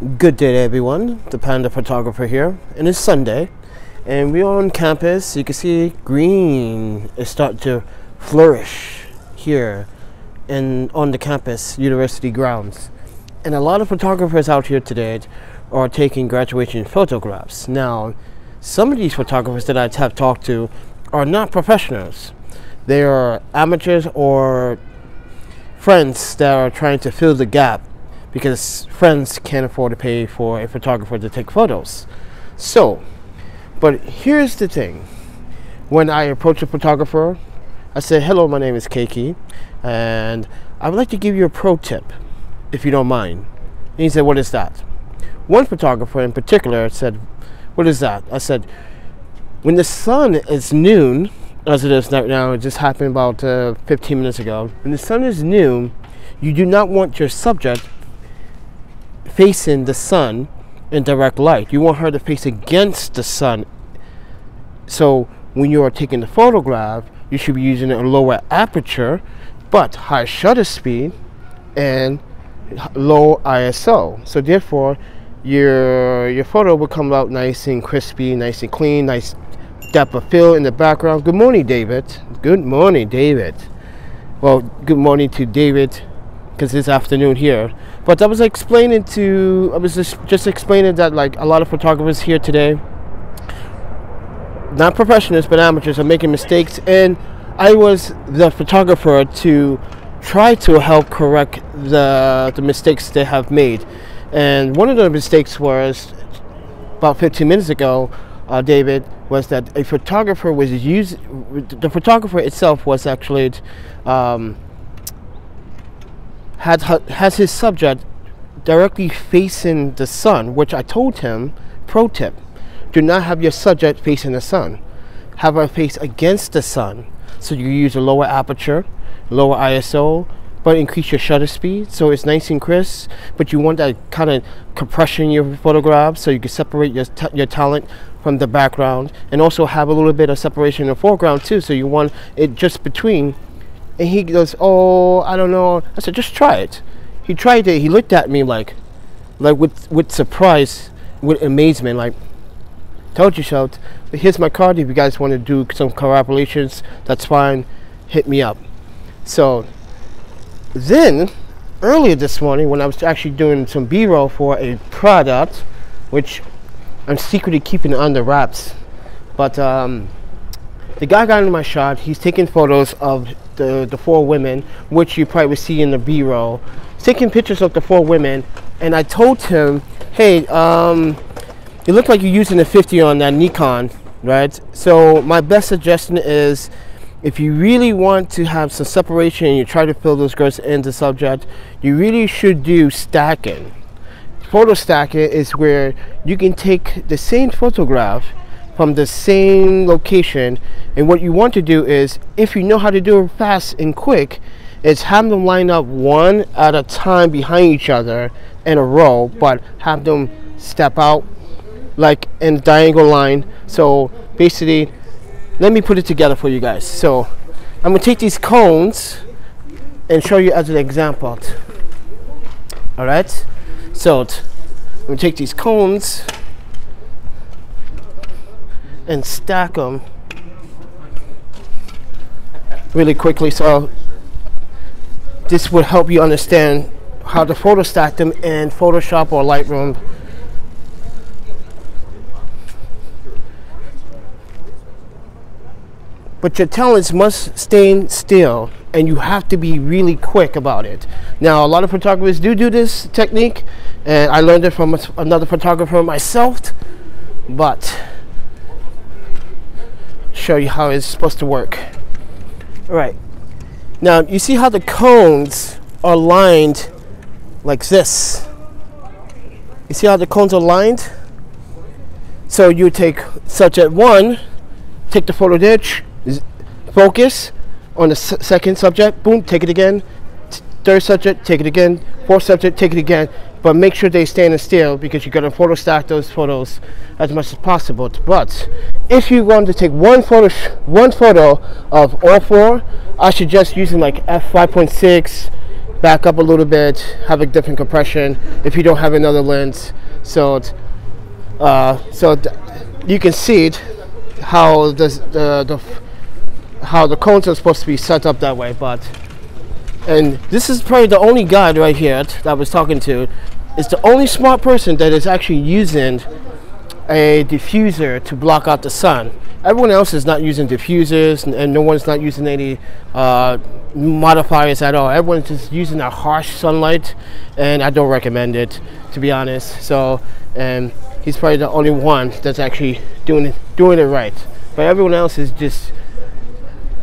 Good day everyone, the Panda Photographer here, and it's Sunday and we're on campus. You can see green is starting to flourish here on the campus university grounds, and a lot of photographers out here today are taking graduation photographs. Now some of these photographers that I have talked to are not professionals. They are amateurs or friends that are trying to fill the gap because friends can't afford to pay for a photographer to take photos. But here's the thing. When I approach a photographer, I say, hello, my name is Keiki, and I would like to give you a pro tip, if you don't mind. And he said, what is that? One photographer in particular said, what is that? I said, when the sun is noon, as it is right now, it just happened about 15 minutes ago. When the sun is noon, you do not want your subject facing the sun in direct light. You want her to face against the sun. So when you are taking the photograph, you should be using a lower aperture but high shutter speed and low ISO. So therefore your photo will come out nice and crispy, nice and clean, nice depth of field in the background. Good morning, David. Good morning, David. Well, good morning to David because it's afternoon here. But I was just explaining that like a lot of photographers here today, not professionals but amateurs, are making mistakes, and I was the photographer to try to help correct the mistakes they have made. And one of the mistakes was about 15 minutes ago, David, was that a photographer was the photographer itself was actually has his subject directly facing the sun, which I told him, pro tip, do not have your subject facing the sun. Have her face against the sun. So you use a lower aperture, lower ISO, but increase your shutter speed so it's nice and crisp, but you want that kind of compression in your photograph so you can separate your talent from the background, and also have a little bit of separation in the foreground too, so you want it just between. And he goes, oh, I don't know. I said, just try it. He tried it. He looked at me like with surprise, with amazement, like, told you so. But here's my card. If you guys want to do some collaborations, that's fine. Hit me up. So then, earlier this morning, when I was actually doing some B-roll for a product, which I'm secretly keeping under wraps, but the guy got into my shot. He's taking photos of the four women, which you probably see in the B-roll. He's taking pictures of the four women, and I told him, hey, you look like you're using a 50 on that Nikon, right? So my best suggestion is, if you really want to have some separation and you try to fill those girls in the subject, you really should do stacking. Photo stacking is where you can take the same photograph from the same location, and what you want to do is, if you know how to do it fast and quick, is have them line up one at a time behind each other in a row, but have them step out like in a diagonal line. So basically, let me put it together for you guys. So I'm gonna take these cones and show you as an example. All right, so I'm gonna take these cones and stack them really quickly. So this will help you understand how to photo stack them in Photoshop or Lightroom. But your talents must stay still, and you have to be really quick about it. Now, a lot of photographers do this technique, and I learned it from another photographer myself, but show you how it's supposed to work. All right, now you see how the cones are lined like this. You see how the cones are lined? So you take subject one, take the photo ditch, focus on the second subject, boom, take it again, third subject, take it again, fourth subject, take it again, but make sure they stand still because you're going to photo stack those photos as much as possible. But if you want to take one photo of all four, I suggest using like f5.6 back up a little bit, have a different compression if you don't have another lens. So you can see it, how how the cones are supposed to be set up that way. And this is probably the only guy right here that I was talking to. Is the only smart person that is actually using a diffuser to block out the sun. Everyone else is not using diffusers, and no one's not using any modifiers at all. Everyone's just using a harsh sunlight, and I don't recommend it, to be honest. So, and he's probably the only one that's actually doing it right. But everyone else is just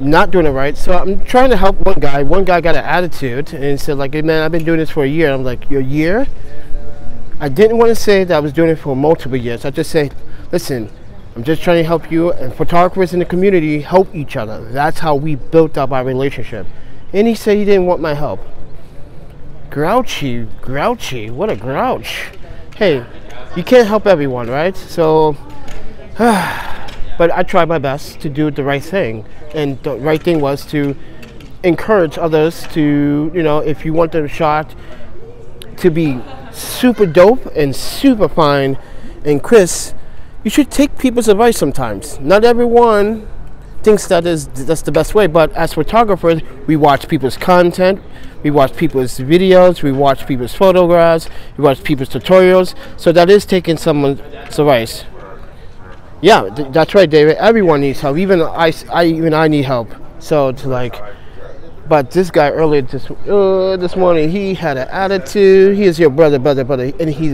not doing it right. So I'm trying to help one guy. One guy got an attitude and said, like, hey man, I've been doing this for a year. I'm like, your year? I didn't want to say that I was doing it for multiple years. I just said, listen, I'm just trying to help you, and photographers in the community help each other. That's how we built up our relationship. And he said he didn't want my help. Grouchy, what a grouch. Hey, you can't help everyone, right? So, but I tried my best to do the right thing. And the right thing was to encourage others to, you know, if you want the shot to be super dope and super fine and crisp, you should take people's advice sometimes. Not everyone thinks that's the best way, but as photographers, we watch people's content, we watch people's videos, we watch people's photographs, we watch people's tutorials, so that is taking someone's advice. Yeah, that's right, David. Everyone needs help. Even I need help. So it's like, but this guy earlier this morning, he had an attitude. He is your brother, and he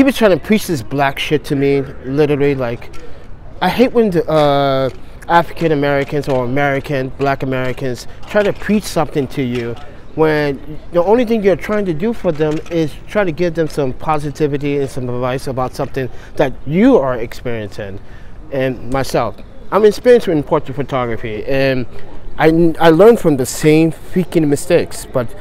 was trying to preach this black shit to me. Literally, like, I hate when the African Americans or Black Americans try to preach something to you, when the only thing you're trying to do for them is try to give them some positivity and some advice about something that you are experiencing. And myself, I'm experienced in portrait photography, and I learned from the same freaking mistakes. But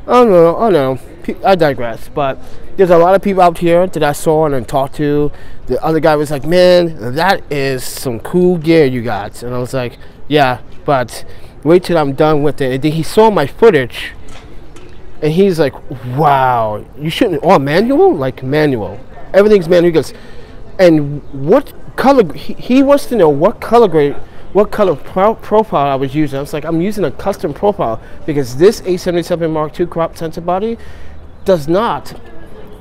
I don't know, I digress. But there's a lot of people out here that I saw and talked to. The other guy was like, man, that is some cool gear you got. And I was like, yeah, but wait till I'm done with it. And then he saw my footage, and he's like, wow, you shouldn't, manual? Like, manual. Everything's manual. He goes, and what color, he wants to know what color grade, what color profile I was using. I was like, I'm using a custom profile, because this A77 Mark II crop sensor body does not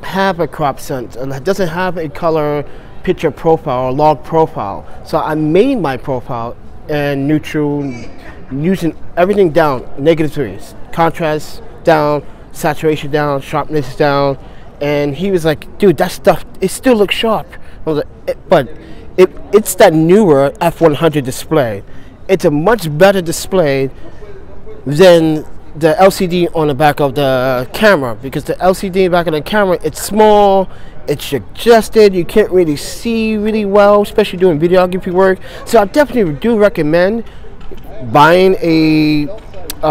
have a crop sensor. It doesn't have a color picture profile or log profile. So I made my profile and neutral, using everything down, -3s, contrast down, saturation down, sharpness down. And he was like, dude, that stuff, it still looks sharp. I was like, but it's that newer f100 display. It's a much better display than the LCD on the back of the camera, because the LCD back of the camera, it's small, it's adjusted, you can't really see really well, especially doing videography work. So I definitely do recommend buying a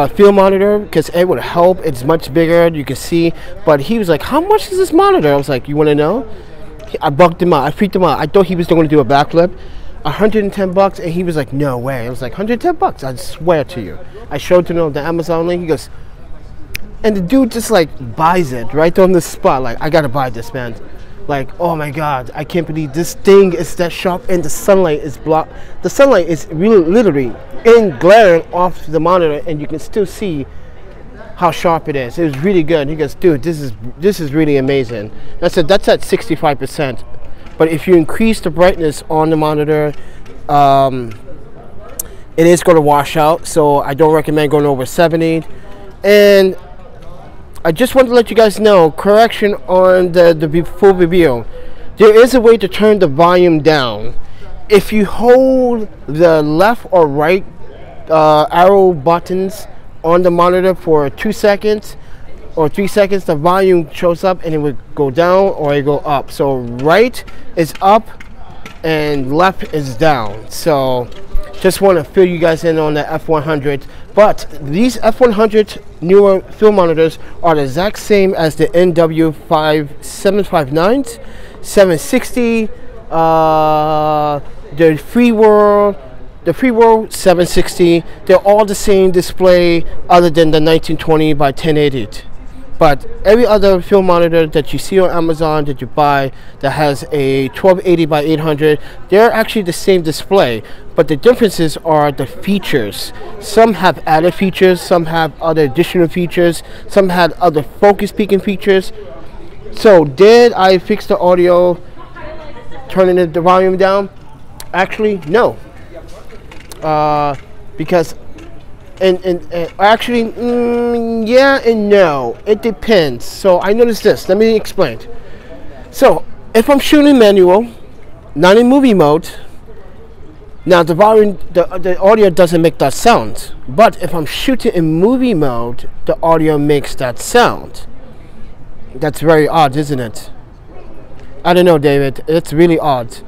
field monitor, because it would help. It's much bigger, you can see. But he was like, how much is this monitor? I was like, you want to know? I bugged him out, I freaked him out. I thought he was going to do a backflip. $110, and he was like, no way. I was like, $110, I swear to you. I showed him the Amazon link. He goes, and the dude just like buys it right on the spot. Like, I gotta buy this, man. Like, oh my god, I can't believe this thing is that sharp, and the sunlight is blocked. The sunlight is really literally glaring off the monitor, and you can still see how sharp it is. It was really good. He goes, dude, this is really amazing. And I said, that's at 65%. But if you increase the brightness on the monitor, it is going to wash out. So I don't recommend going over 70. And I just want to let you guys know, correction on the full review. There is a way to turn the volume down. If you hold the left or right arrow buttons on the monitor for 2 seconds or 3 seconds, the volume shows up, and it would go down or it go up. So right is up and left is down. So just want to fill you guys in on the F100. But these F100 newer film monitors are the exact same as the NW759s, 760, the Free World, the pre-roll 760, they're all the same display other than the 1920 by 1080. But every other film monitor that you see on Amazon that you buy that has a 1280 by 800, they're actually the same display. But the differences are the features. Some have added features, some have other additional features, some had other focus peaking features. So did I fix the audio, turning the volume down? Actually, no. Because actually, yeah and no. It depends. So I noticed this. Let me explain. So if I'm shooting manual, not in movie mode, now the volume, the audio doesn't make that sound. But if I'm shooting in movie mode, the audio makes that sound. That's very odd, isn't it? I don't know, David. It's really odd.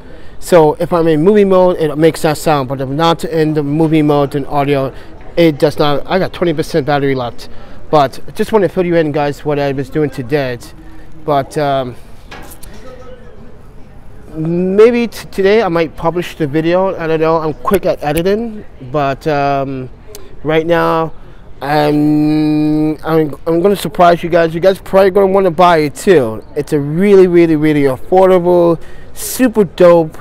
So if I'm in movie mode, it makes that sound. But if not in the movie mode and audio, it does not. I got 20% battery left. But I just want to fill you in, guys, what I was doing today. But maybe today I might publish the video. I don't know. I'm quick at editing. But right now, I'm going to surprise you guys. You guys probably going to want to buy it too. It's a really, really, really affordable, super dope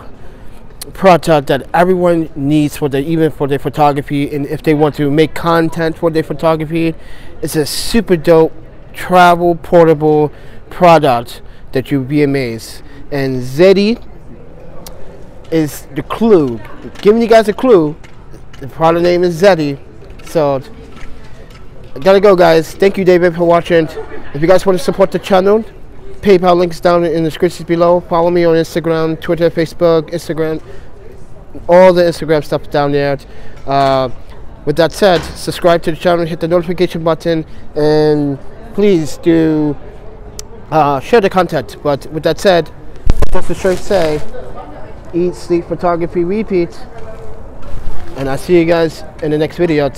product that everyone needs for even for their photography, and if they want to make content for their photography. It's a super dope travel portable product that you'll be amazed. And Zeddy is the clue. Giving you guys a clue. The product name is Zeddy. So I gotta go, guys. Thank you, David, for watching. If you guys want to support the channel, PayPal links down in the description below. Follow me on Instagram, Twitter, Facebook, Instagram, all the Instagram stuff down there. With that said, subscribe to the channel, hit the notification button, and please do share the content. But with that said, what's the shirt say? Eat, sleep, photography, repeat. And I'll see you guys in the next video.